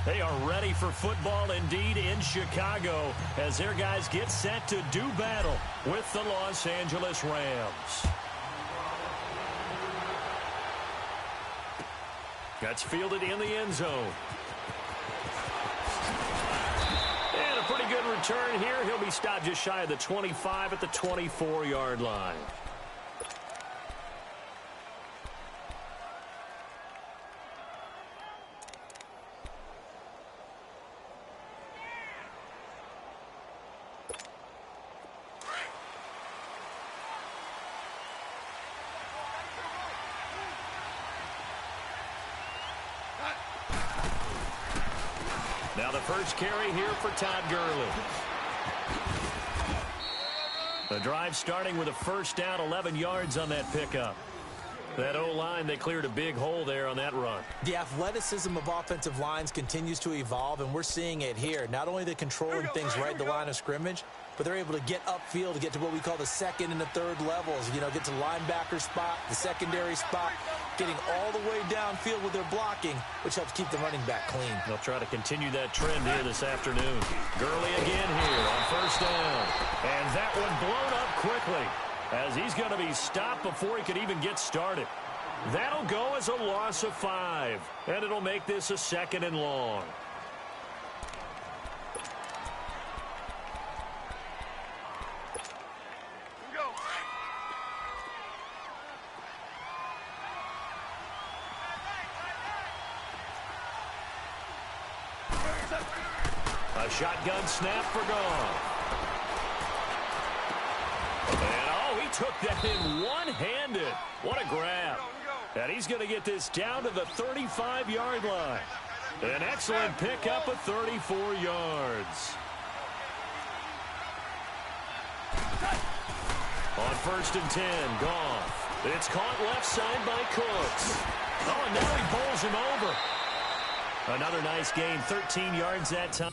They are ready for football indeed in Chicago as their guys get set to do battle with the Los Angeles Rams. That's fielded in the end zone. And a pretty good return here. He'll be stopped just shy of the 25 at the 24-yard line. Now the first carry here for Todd Gurley. The drive starting with a first down, 11 yards on that pickup. That O-line, they cleared a big hole there on that run. The athleticism of offensive lines continues to evolve, and we're seeing it here. Not only are they controlling things right at the line of scrimmage, but they're able to get upfield to get to what we call the second and the third levels. You know, get to the linebacker spot, the secondary spot, getting all the way downfield with their blocking, which helps keep the running back clean. They'll try to continue that trend here this afternoon. Gurley again here on first down. And that one blown up quickly as he's going to be stopped before he could even get started. That'll go as a loss of 5, and it'll make this a 2nd and long. A shotgun snap for Goff. And, oh, he took that in one-handed. What a grab. And he's going to get this down to the 35-yard line. An excellent pickup of 34 yards. On 1st and 10, Goff. It's caught left side by Cooks. Oh, and now he bowls him over. Another nice gain, 13 yards that time.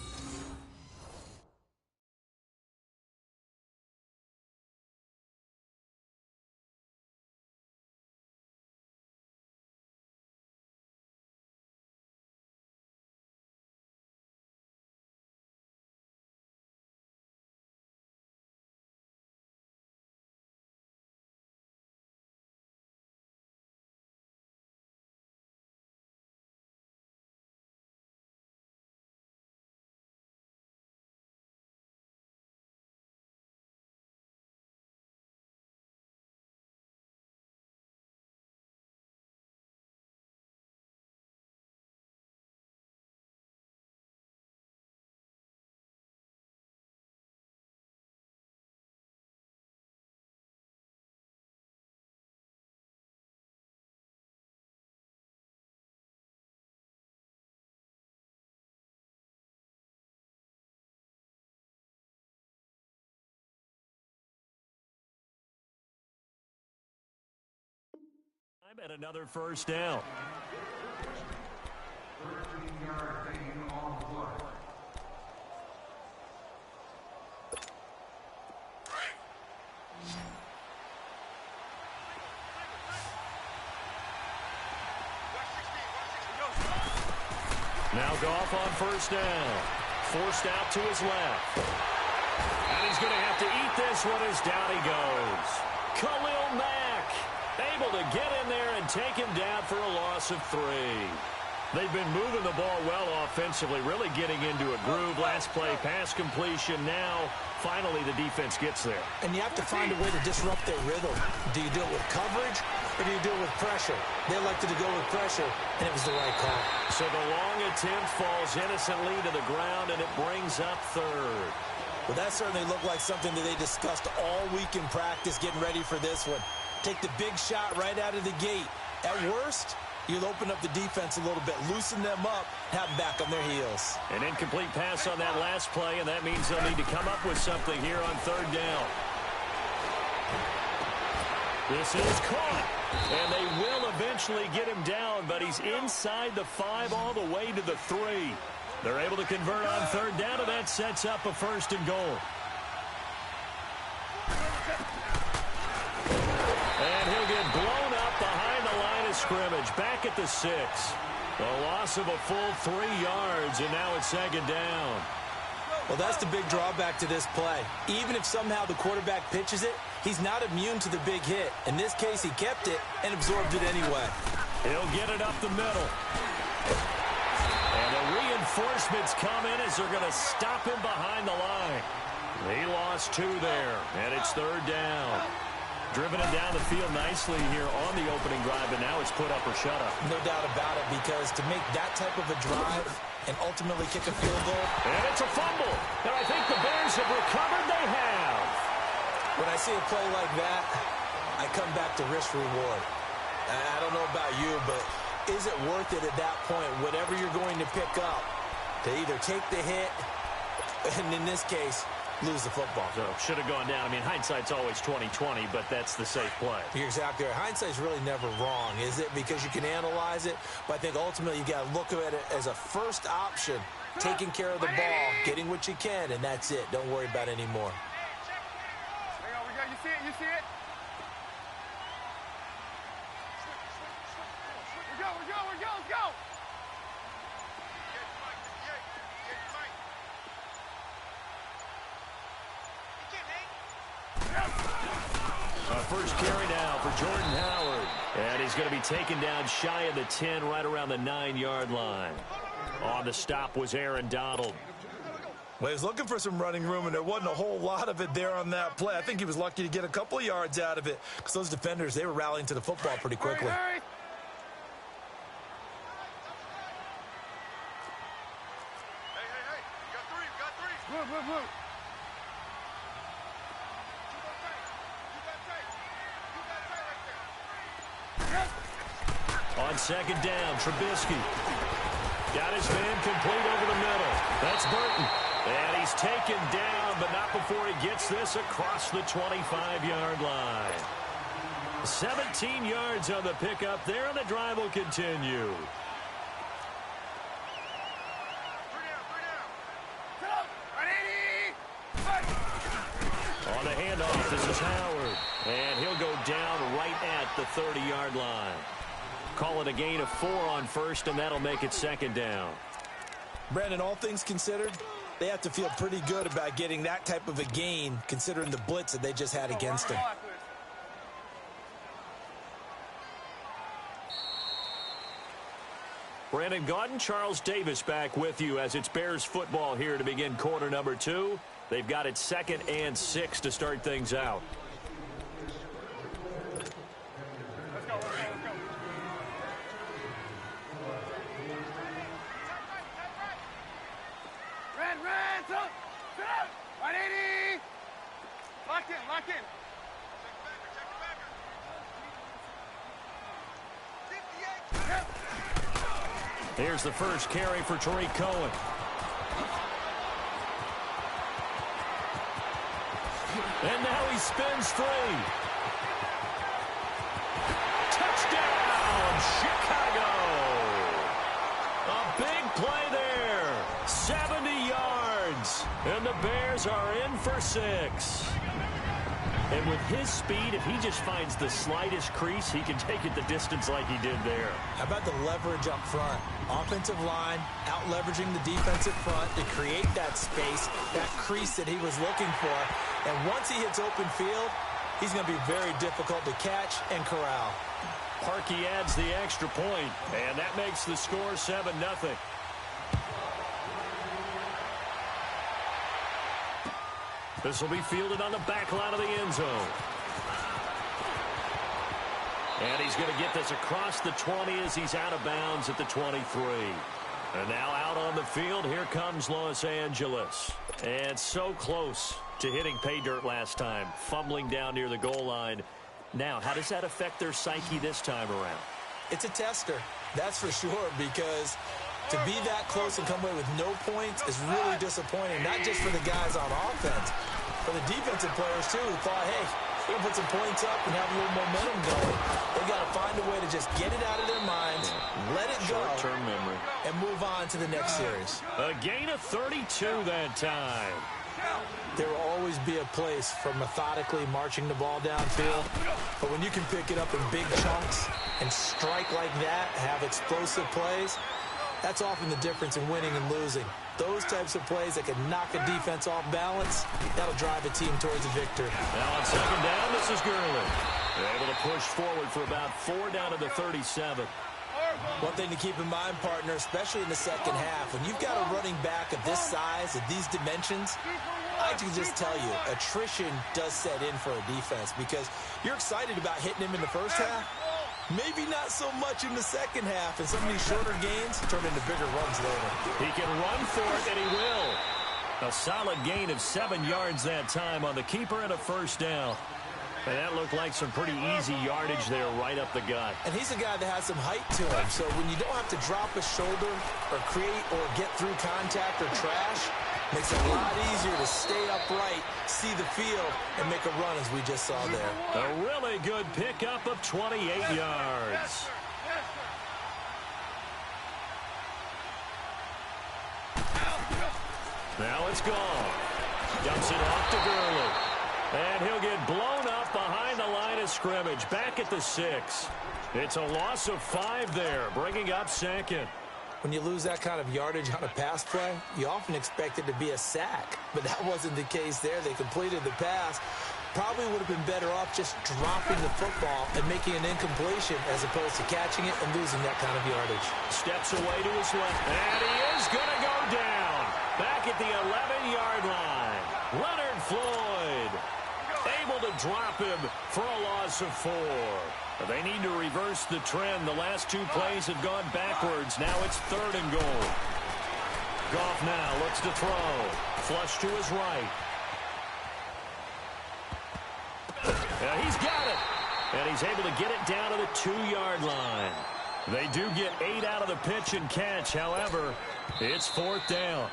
At another first down. Now Goff on first down. Forced out to his left. And he's going to have to eat this one as down he goes. Khalil Mack able to get in there and take him down for a loss of 3. They've been moving the ball well offensively, really getting into a groove. Last play, pass completion. Now, finally, the defense gets there. And you have to find a way to disrupt their rhythm. Do you do it with coverage, or do you do it with pressure? They elected to go with pressure, and it was the right call. So the long attempt falls innocently to the ground, and it brings up 3rd. Well, that certainly looked like something that they discussed all week in practice, getting ready for this one. Take the big shot right out of the gate. At worst, you'll open up the defense a little bit, loosen them up, have them back on their heels. An incomplete pass on that last play, and that means they'll need to come up with something here on 3rd down. This is caught, and they will eventually get him down, but he's inside the 5 all the way to the 3. They're able to convert on 3rd down, and that sets up a 1st and goal. And he'll get blown up behind the line of scrimmage, back at the 6. A loss of a full 3 yards, and now it's second down. Well, that's the big drawback to this play. Even if somehow the quarterback pitches it, he's not immune to the big hit. In this case, he kept it and absorbed it anyway. He'll get it up the middle. And the reinforcements come in as they're going to stop him behind the line. He lost 2 there, and it's third down. Driven it down the field nicely here on the opening drive, and now it's put up or shut up. No doubt about it, because to make that type of a drive and ultimately kick a field goal. And it's a fumble. And I think the Bears have recovered. They have. When I see a play like that, I come back to risk reward. I don't know about you, but is it worth it at that point, whatever you're going to pick up, to either take the hit, and in this case, lose the football? So should have gone down. I mean, hindsight's always 20/20, but that's the safe play. You're exactly right. Hindsight's really never wrong, is it? Because you can analyze it, but I think ultimately you got to look at it as a first option, taking care of the ball, getting what you can, and that's it. Don't worry about it anymore. Hang on, we got, you see it, you see it? We go, let's go! First carry now for Jordan Howard. And he's going to be taken down shy of the 10, right around the 9-yard line. On the stop was Aaron Donald. Well, he was looking for some running room, and there wasn't a whole lot of it there on that play. I think he was lucky to get a couple of yards out of it, because those defenders, they were rallying to the football pretty quickly. Hurry. Hey, you got three. Blue. On second down, Trubisky. Got his man complete over the middle. That's Burton. And he's taken down, but not before he gets this across the 25-yard line. 17 yards on the pickup there, and the drive will continue. On the handoff, this is Howard. And he'll go down right at the 30-yard line. Call it a gain of 4 on first, and that'll make it second down. Brandon, all things considered, they have to feel pretty good about getting that type of a gain, considering the blitz that they just had against them. Brandon Gaudin, Charles Davis back with you as it's Bears football here to begin quarter number 2. They've got it 2nd and 6 to start things out. Lock in. Here's the first carry for Tariq Cohen. And now he spins free. Touchdown, Chicago. A big play there. 70 yards. And the Bears are in for 6. And with his speed, if he just finds the slightest crease, he can take it the distance like he did there. How about the leverage up front? Offensive line out-leveraging the defensive front to create that space, that crease that he was looking for. And once he hits open field, he's going to be very difficult to catch and corral. Parkey adds the extra point, and that makes the score 7-0. This will be fielded on the back line of the end zone. And he's going to get this across the 20 as he's out of bounds at the 23. And now out on the field, here comes Los Angeles. And so close to hitting pay dirt last time, fumbling down near the goal line. Now, how does that affect their psyche this time around? It's a tester, that's for sure, because to be that close and come away with no points is really disappointing, not just for the guys on offense, for the defensive players, too, who thought, hey, we're going to put some points up and have a little momentum going. They got to find a way to just get it out of their minds, let it go, short-term memory, and move on to the next series. A gain of 32 that time. There will always be a place for methodically marching the ball downfield, but when you can pick it up in big chunks and strike like that, have explosive plays, that's often the difference in winning and losing. Those types of plays that can knock a defense off balance, that'll drive a team towards a victory. Now on second down, this is Gurley. They're able to push forward for about 4 down to the 37. One thing to keep in mind, partner, especially in the second half, when you've got a running back of this size, of these dimensions, I can just tell you, attrition does set in for a defense because you're excited about hitting him in the first half. Maybe not so much in the second half, and some of these shorter gains turn into bigger runs later. He can run for it, and he will. A solid gain of 7 yards that time on the keeper and a first down. And that looked like some pretty easy yardage there right up the gut. And he's a guy that has some height to him, so when you don't have to drop a shoulder or create or get through contact or trash, makes it a lot easier to stay upright, see the field, and make a run as we just saw there. A really good pickup of 28 yards. Now it's gone. Dumps it off to Gurley. And he'll get blown up behind the line of scrimmage, back at the 6. It's a loss of 5 there, bringing up second. When you lose that kind of yardage on a pass play, you often expect it to be a sack. But that wasn't the case there. They completed the pass. Probably would have been better off just dropping the football and making an incompletion as opposed to catching it and losing that kind of yardage. Steps away to his left. And he is going to go down. Back at the 11-yard line. Leonard Floyd able to drop him for a loss of 4. They need to reverse the trend. The last 2 plays have gone backwards. Now it's 3rd and goal. Goff now looks to throw. Flush to his right. He's got it. And he's able to get it down to the 2-yard line. They do get 8 out of the pitch and catch. However, it's 4th down.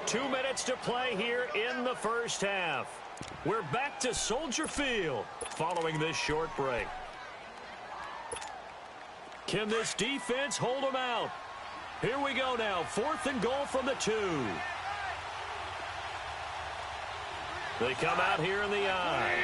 Two minutes to play here in the first half. We're back to Soldier Field following this short break. Can this defense hold them out? Here we go now. 4th and goal from the 2. They come out here in the I.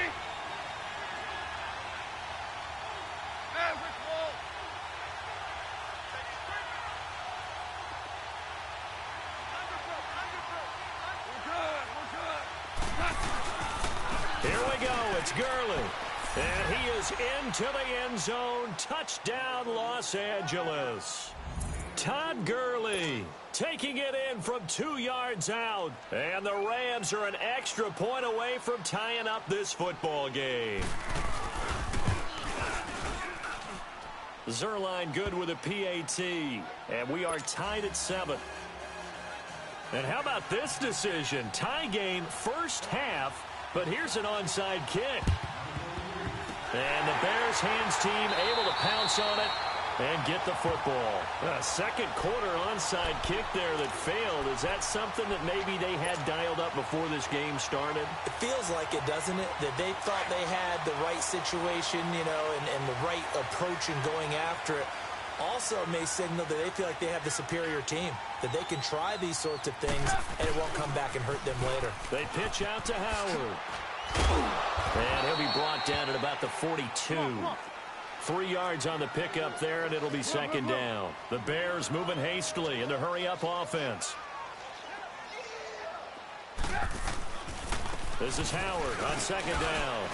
Here we go. It's Gurley. And he is into the end zone. Touchdown, Los Angeles. Todd Gurley taking it in from 2 yards out. And the Rams are an extra point away from tying up this football game. Zerline good with a PAT. And we are tied at 7. And how about this decision? Tie game first half. But here's an onside kick. And the Bears hands team able to pounce on it and get the football. A second quarter onside kick there that failed. Is that something that maybe they had dialed up before this game started? It feels like it, doesn't it? That they thought they had the right situation, you know, and the right approach in going after it. Also may signal that they feel like they have the superior team, that they can try these sorts of things and it won't come back and hurt them later. They pitch out to Howard. And he'll be brought down at about the 42. 3 yards on the pickup there, and it'll be second down. The Bears moving hastily in the hurry-up offense. This is Howard on second down.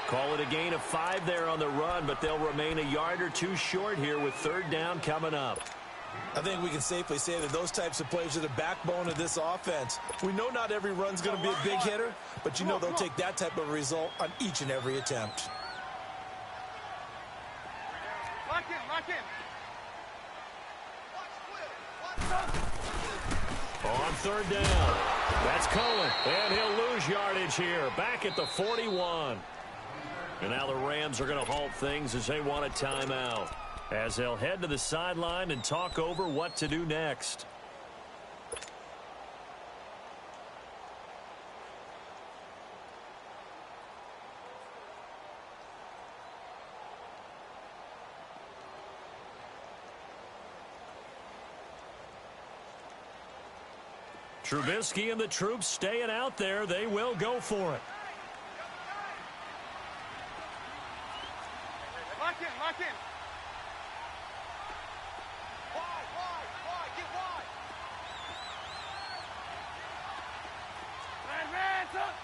Call it a gain of 5 there on the run, but they'll remain a yard or 2 short here with 3rd down coming up. I think we can safely say that those types of plays are the backbone of this offense. We know not every run's going to be a big hitter, but you know they'll take that type of result on each and every attempt. Lock in. On 3rd down, that's Cohen, and he'll lose yardage here, back at the 41. And now the Rams are going to halt things as they want a timeout, as they'll head to the sideline and talk over what to do next. Trubisky and the troops staying out there. They will go for it. Lock in, lock in. Wide, get wide. Red, up.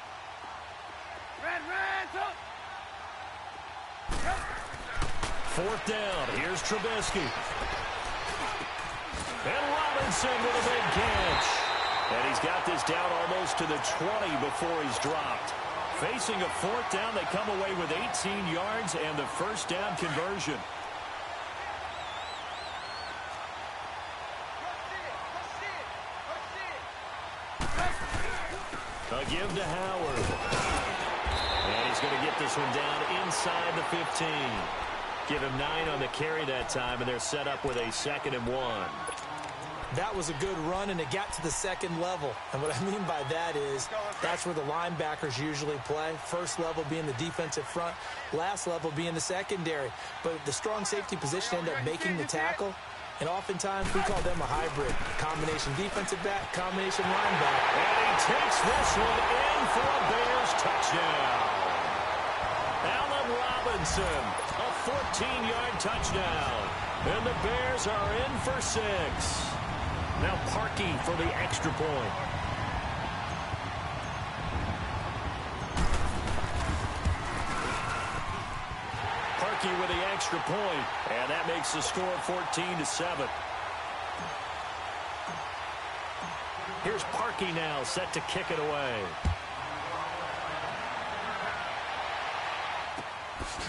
Red, up. Fourth down. Here's Trubisky. And Robinson with a big catch. And he's got this down almost to the 20 before he's dropped. Facing a fourth down, they come away with 18 yards and the first down conversion. A give to Howard. And he's going to get this one down inside the 15. Give him 9 on the carry that time, and they're set up with a 2nd and 1. That was a good run, and it got to the second level. And what I mean by that is that's where the linebackers usually play. First level being the defensive front, last level being the secondary. But the strong safety position ended up making the tackle, and oftentimes we call them a hybrid. Combination defensive back, combination linebacker. And he takes this one in for a Bears touchdown. Allen Robinson, a 14-yard touchdown. And the Bears are in for 6. Now Parkey for the extra point. Parkey with the extra point, and that makes the score 14-7. Here's Parkey now, set to kick it away.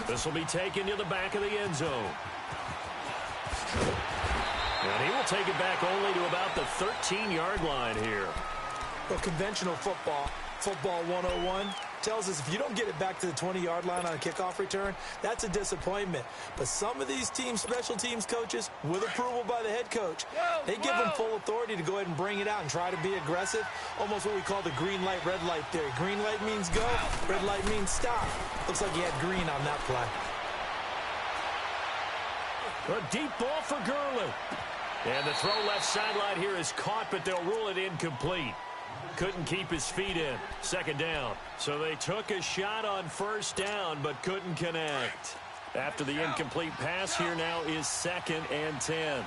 This will be taken to the back of the end zone. And he will take it back only to about the 13-yard line here. Well, conventional football 101, tells us if you don't get it back to the 20-yard line on a kickoff return, that's a disappointment. But some of these teams, special teams coaches, with approval by the head coach, they give them full authority to go ahead and bring it out and try to be aggressive. Almost what we call the green light, red light theory. Green light means go, red light means stop. Looks like he had green on that play. A deep ball for Gurley. And the throw left sideline here is caught, but they'll rule it incomplete. Couldn't keep his feet in. 2nd down. So they took a shot on 1st down, but couldn't connect. After the incomplete pass, here now is 2nd and 10.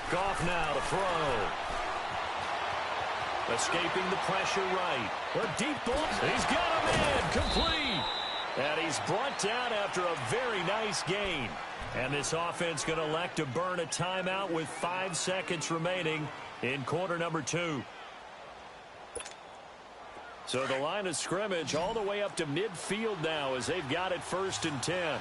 Goff now to throw. Escaping the pressure right. A deep ball. He's got him in. Complete. And he's brought down after a very nice gain. And this offense going to elect to burn a timeout with 5 seconds remaining in quarter number 2. So the line of scrimmage all the way up to midfield now as they've got it 1st and 10.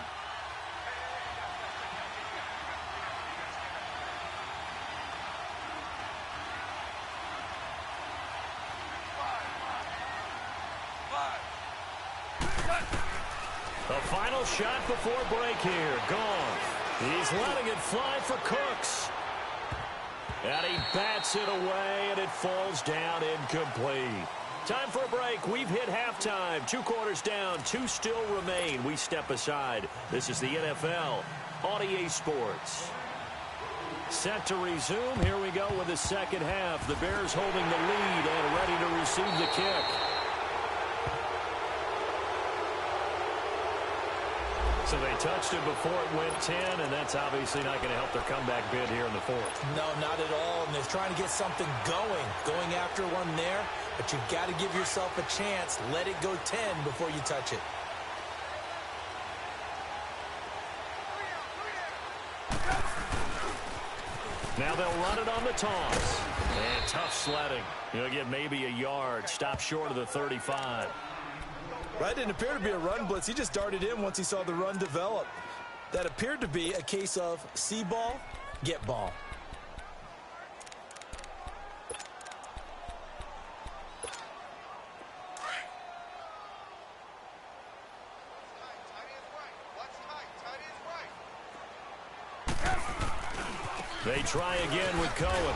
The final shot before break here. Gone. He's letting it fly for Cooks. And he bats it away, and it falls down incomplete. Time for a break. We've hit halftime. 2 quarters down. 2 still remain. We step aside. This is the NFL on EA Sports. Set to resume. Here we go with the second half. The Bears holding the lead and ready to receive the kick. So they touched it before it went 10, and that's obviously not going to help their comeback bid here in the 4th. No, not at all. And they're trying to get something going after one there. But you've got to give yourself a chance. Let it go 10 before you touch it. Now they'll run it on the toss. And tough sledding. You'll get maybe a yard. Stop short of the 35. Right, didn't appear to be a run blitz. He just darted in once he saw the run develop. That appeared to be a case of see ball, get ball. They try again with Cohen.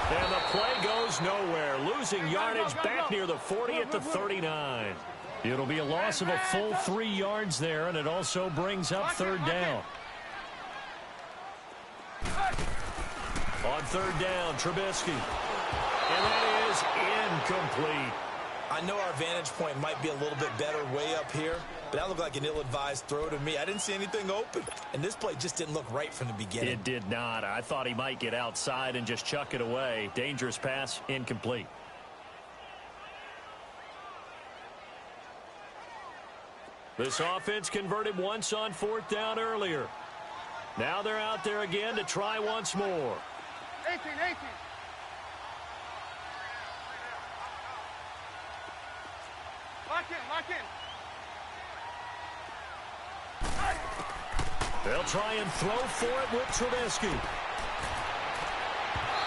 And the play goes nowhere. Losing yardage back near the 40 at the 39. It'll be a loss of a full 3 yards there, and it also brings up 3rd down. On third down, Trubisky. And that is incomplete. I know our vantage point might be a little bit better way up here, but that looked like an ill-advised throw to me. I didn't see anything open, and this play just didn't look right from the beginning. It did not. I thought he might get outside and just chuck it away. Dangerous pass, incomplete. This offense converted once on fourth down earlier. Now they're out there again to try once more. 18. Lock in. They'll try and throw for it with Trubisky.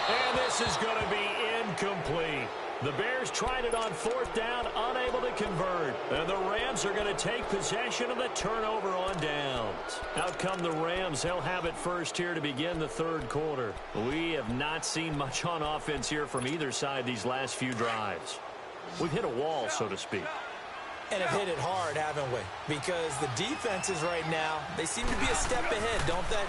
And this is going to be incomplete. The Bears tried it on fourth down, unable to convert. And the Rams are going to take possession of the turnover on downs. Out come the Rams. They'll have it first here to begin the third quarter. We have not seen much on offense here from either side these last few drives. We've hit a wall, so to speak. And have hit it hard, haven't we? Because the defenses right now, they seem to be a step ahead, don't they?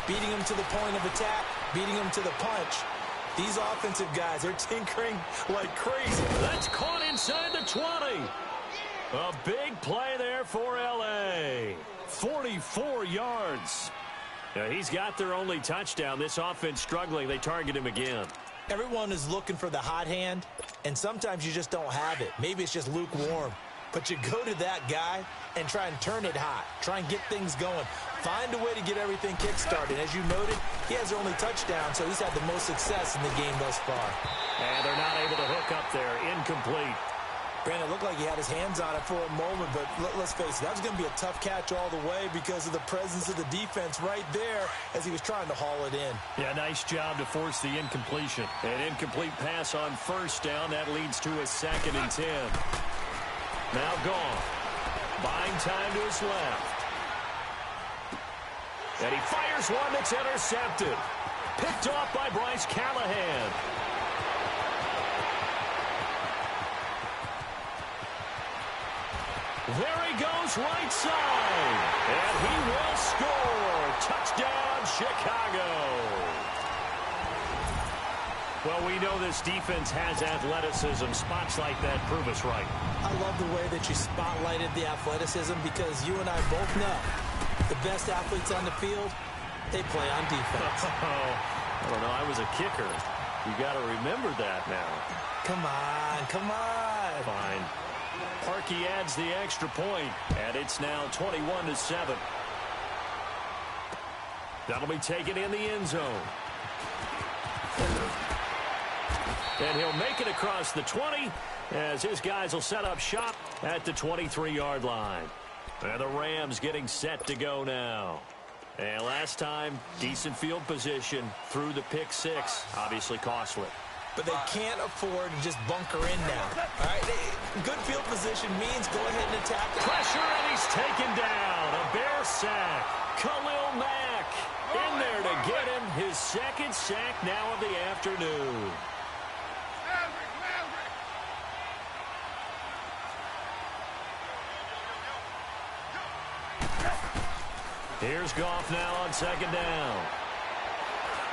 Beating them to the point of attack, beating them to the punch. These offensive guys are tinkering like crazy. That's caught inside the 20. A big play there for L.A. 44 yards. Now, he's got their only touchdown. This offense struggling. They target him again. Everyone is looking for the hot hand, and sometimes you just don't have it. Maybe it's just lukewarm. But you go to that guy and try and turn it hot. Try and get things going. Find a way to get everything kick-started. As you noted, he has their only touchdown, so he's had the most success in the game thus far. And they're not able to hook up there. Incomplete. Brandon, it looked like he had his hands on it for a moment, but let's face it, that was going to be a tough catch all the way because of the presence of the defense right there as he was trying to haul it in. Yeah, nice job to force the incompletion. An incomplete pass on first down. That leads to a 2nd and 10. Now gone. Buying time to his left. And he fires one that's intercepted. Picked off by Bryce Callahan. There he goes right side. And he will score. Touchdown, Chicago. Well, we know this defense has athleticism. Spots like that prove us right. I love the way that you spotlighted the athleticism because you and I both know the best athletes on the field, they play on defense. I don't know. I was a kicker. You got to remember that now. Come on. Fine. Parkey adds the extra point, and it's now 21-7. That'll be taken in the end zone. And he'll make it across the 20 as his guys will set up shop at the 23-yard line. And the Rams getting set to go now. And last time, decent field position through the pick six. Obviously costly. But they can't afford to just bunker in now. All right, good field position means go ahead and attack it. Pressure, and he's taken down. A Bear sack. Khalil Mack in there to get him his 2nd sack now of the afternoon. Here's Goff now on 2nd down.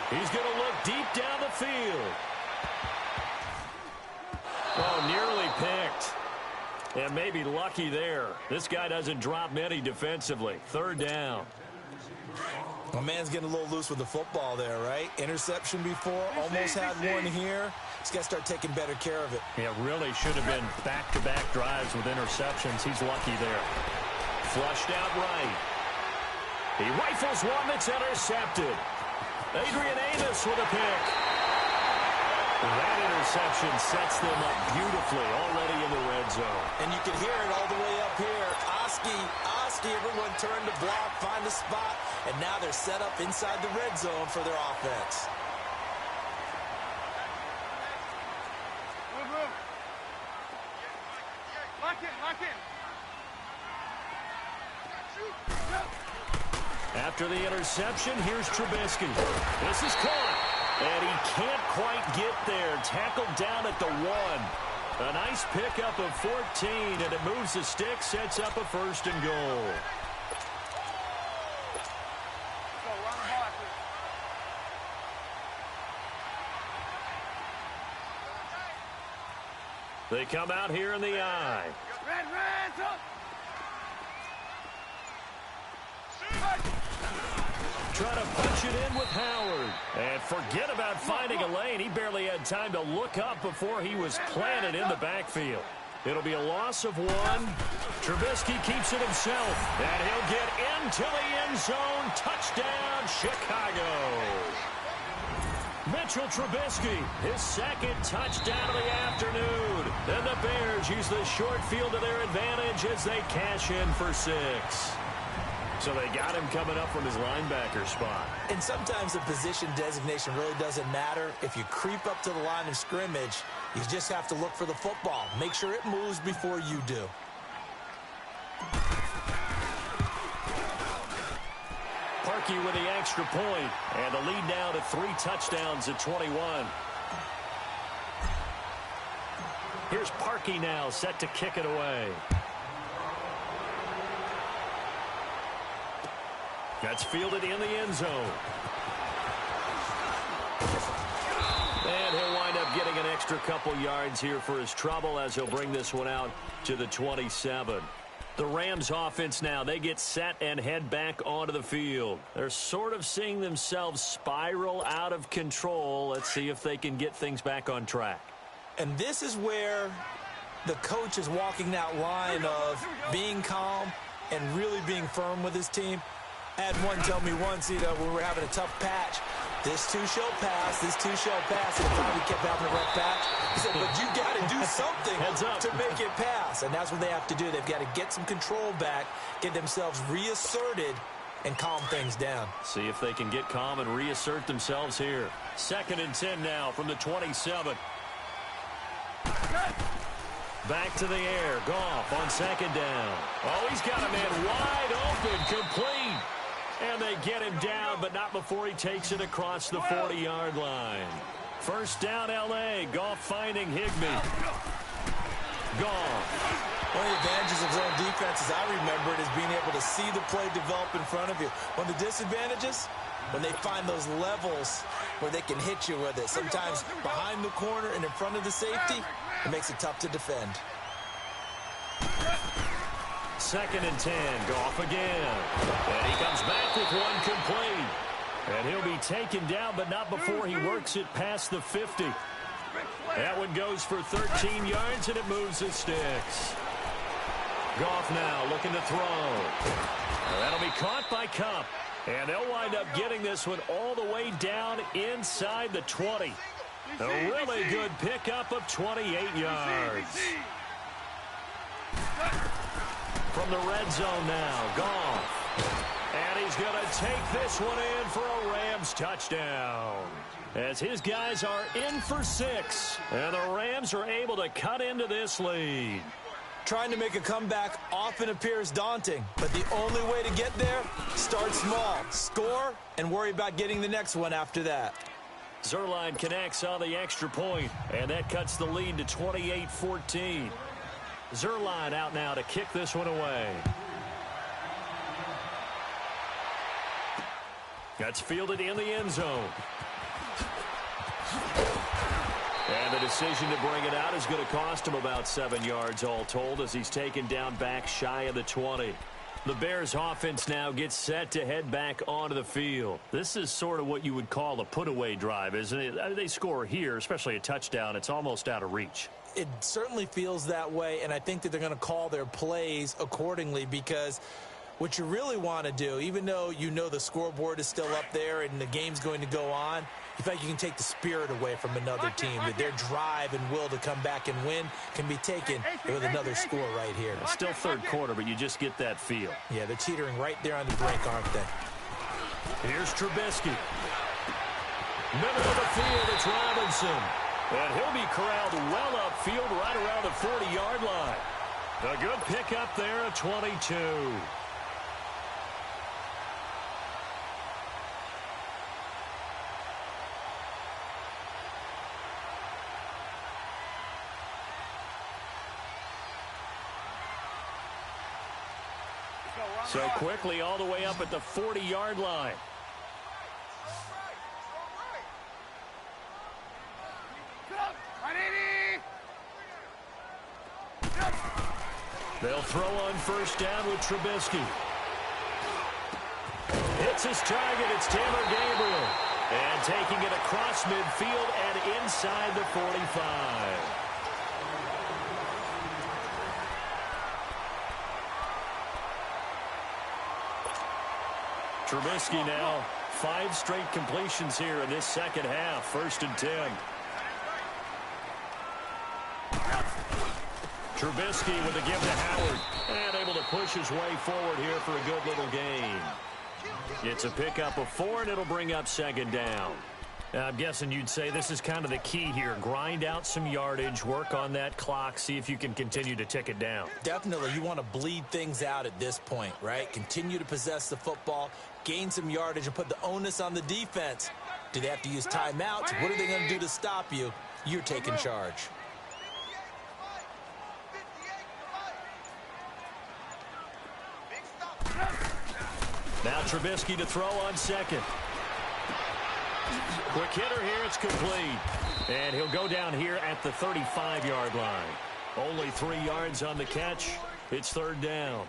He's going to look deep down the field. Oh, nearly picked. And maybe lucky there. This guy doesn't drop many defensively. 3rd down. My man's getting a little loose with the football there, right? Interception before, almost had one here. He's got to start taking better care of it. Yeah, really should have been back-to-back drives with interceptions. He's lucky there. Flushed out right. He rifles one that's intercepted. Adrian Amos with a pick. That interception sets them up beautifully already in the red zone. And you can hear it all the way up here. Oski, everyone turned to block, find a spot, and now they're set up inside the red zone for their offense. Move. Lock in. After the interception, here's Trubisky. This is caught. And he can't quite get there. Tackled down at the 1. A nice pickup of 14, and it moves the stick, sets up a 1st and goal. They come out here in the I. Red, up. Trying to punch it in with Howard. And forget about finding a lane. He barely had time to look up before he was planted in the backfield. It'll be a loss of 1. Trubisky keeps it himself. And he'll get into the end zone. Touchdown, Chicago. Mitchell Trubisky, his second touchdown of the afternoon. And the Bears use the short field to their advantage as they cash in for 6. So they got him coming up from his linebacker spot. And sometimes the position designation really doesn't matter. If you creep up to the line of scrimmage, you just have to look for the football. Make sure it moves before you do. Parkey with the extra point, and the lead now to 3 touchdowns at 21. Here's Parkey now set to kick it away. That's fielded in the end zone. And he'll wind up getting an extra couple yards here for his trouble as he'll bring this one out to the 27. The Rams offense now, they get set and head back onto the field. They're sort of seeing themselves spiral out of control. Let's see if they can get things back on track. And this is where the coach is walking that line of being calm and really being firm with his team. I had one tell me once, when we were having a tough patch, this too shall pass, this too shall pass. And finally kept having a rough patch. He said, but you got to do something to make it pass. And that's what they have to do. They've got to get some control back, get themselves reasserted, and calm things down. See if they can get calm and reassert themselves here. 2nd and 10 now from the 27. Back to the air. Goff on 2nd down. Oh, he's got a man wide open, complete. And they get him down, but not before he takes it across the 40-yard line. 1st down, L.A. Goff finding Higbee. Goff. One of the advantages of zone defense, as I remember it, is being able to see the play develop in front of you. One of the disadvantages, when they find those levels where they can hit you with it. Sometimes behind the corner and in front of the safety, it makes it tough to defend. 2nd and 10. Goff again. And he comes back with one complete. And he'll be taken down, but not before he works it past the 50. That one goes for 13 yards, and it moves the sticks. Goff now looking to throw. That'll be caught by Kupp. And they'll wind up getting this one all the way down inside the 20. A really good pickup of 28 yards. From the red zone now, Goff. And he's going to take this one in for a Rams touchdown. As his guys are in for 6. And the Rams are able to cut into this lead. Trying to make a comeback often appears daunting, but the only way to get there, start small, score, and worry about getting the next one after that. Zuerlein connects on the extra point, and that cuts the lead to 28-14. Zuerlein out now to kick this one away. That's fielded in the end zone. And the decision to bring it out is going to cost him about 7 yards all told as he's taken down back shy of the 20. The Bears offense now gets set to head back onto the field. This is sort of what you would call a put-away drive, isn't it? I mean, they score here, especially a touchdown. It's almost out of reach. It certainly feels that way, and I think that they're going to call their plays accordingly because what you really want to do, even though you know the scoreboard is still up there and the game's going to go on, you feel like you can take the spirit away from another team, that their drive and will to come back and win can be taken with another score right here. It's still third quarter, but you just get that feel. Yeah, they're teetering right there on the brink, aren't they? Here's Trubisky. Middle of the field, it's Robinson. And he'll be corralled well upfield right around the 40-yard line. A good pickup there at 22. So quickly all the way up at the 40-yard line. They'll throw on first down with Trubisky. Hits his target. It's Taylor Gabriel. And taking it across midfield and inside the 45. Trubisky now 5 straight completions here in this second half. 1st and 10. Trubisky with a give to Howard. And able to push his way forward here for a good little gain. It's a pickup of 4, and it'll bring up 2nd down. I'm guessing you'd say this is kind of the key here. Grind out some yardage, work on that clock, see if you can continue to tick it down. Definitely. You want to bleed things out at this point, right? Continue to possess the football, gain some yardage, and put the onus on the defense. Do they have to use timeouts? What are they going to do to stop you? You're taking charge. Now Trubisky to throw on 2nd. Quick hitter here, it's complete. And he'll go down here at the 35-yard line. Only 3 yards on the catch. It's 3rd down.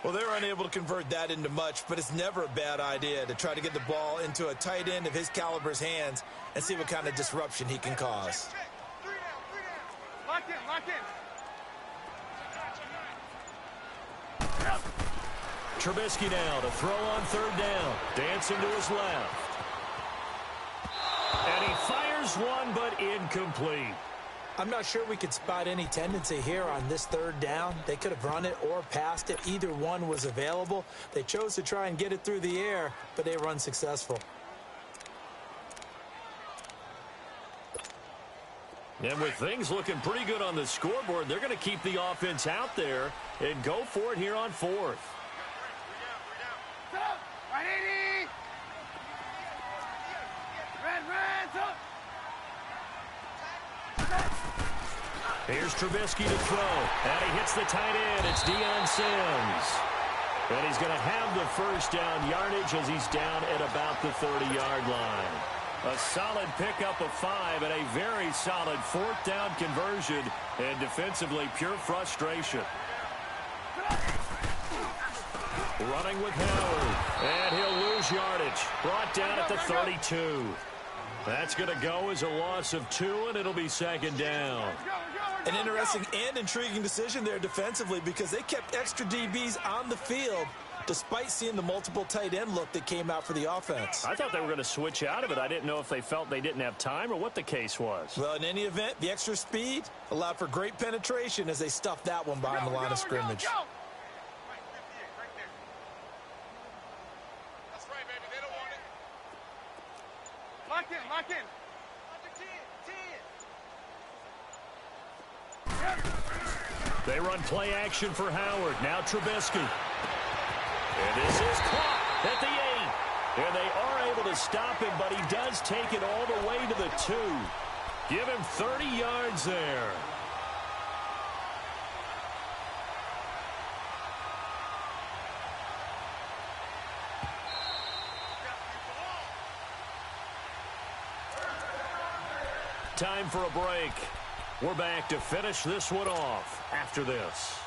Well, they're unable to convert that into much, but it's never a bad idea to try to get the ball into a tight end of his caliber's hands and see what kind of disruption he can cause. 3 down. Lock in, lock in. Trubisky now to throw on 3rd down. Dancing to his left. And he fires one, but incomplete. I'm not sure we could spot any tendency here on this 3rd down. They could have run it or passed it. Either one was available. They chose to try and get it through the air, but they were unsuccessful. And with things looking pretty good on the scoreboard, they're going to keep the offense out there and go for it here on 4th. Right, 80. Red, Here's Trubisky to throw. And he hits the tight end. It's Deion Sims. And he's going to have the 1st down yardage as he's down at about the 30-yard line. A solid pickup of 5 and a very solid 4th down conversion. And defensively, pure frustration. Running with Howard. And he'll lose yardage. Brought down at the 32. That's going to go as a loss of 2, and it'll be 2nd down. An interesting and intriguing decision there defensively because they kept extra DBs on the field despite seeing the multiple tight end look that came out for the offense. I thought they were going to switch out of it. I didn't know if they felt they didn't have time or what the case was. Well, in any event, the extra speed allowed for great penetration as they stuffed that one behind the line of scrimmage. Lock in, lock in. They run play action for Howard. Now Trubisky. And this is caught at the 8. And they are able to stop him, but he does take it all the way to the 2. Give him 30 yards there. Time for a break. We're back to finish this one off after this.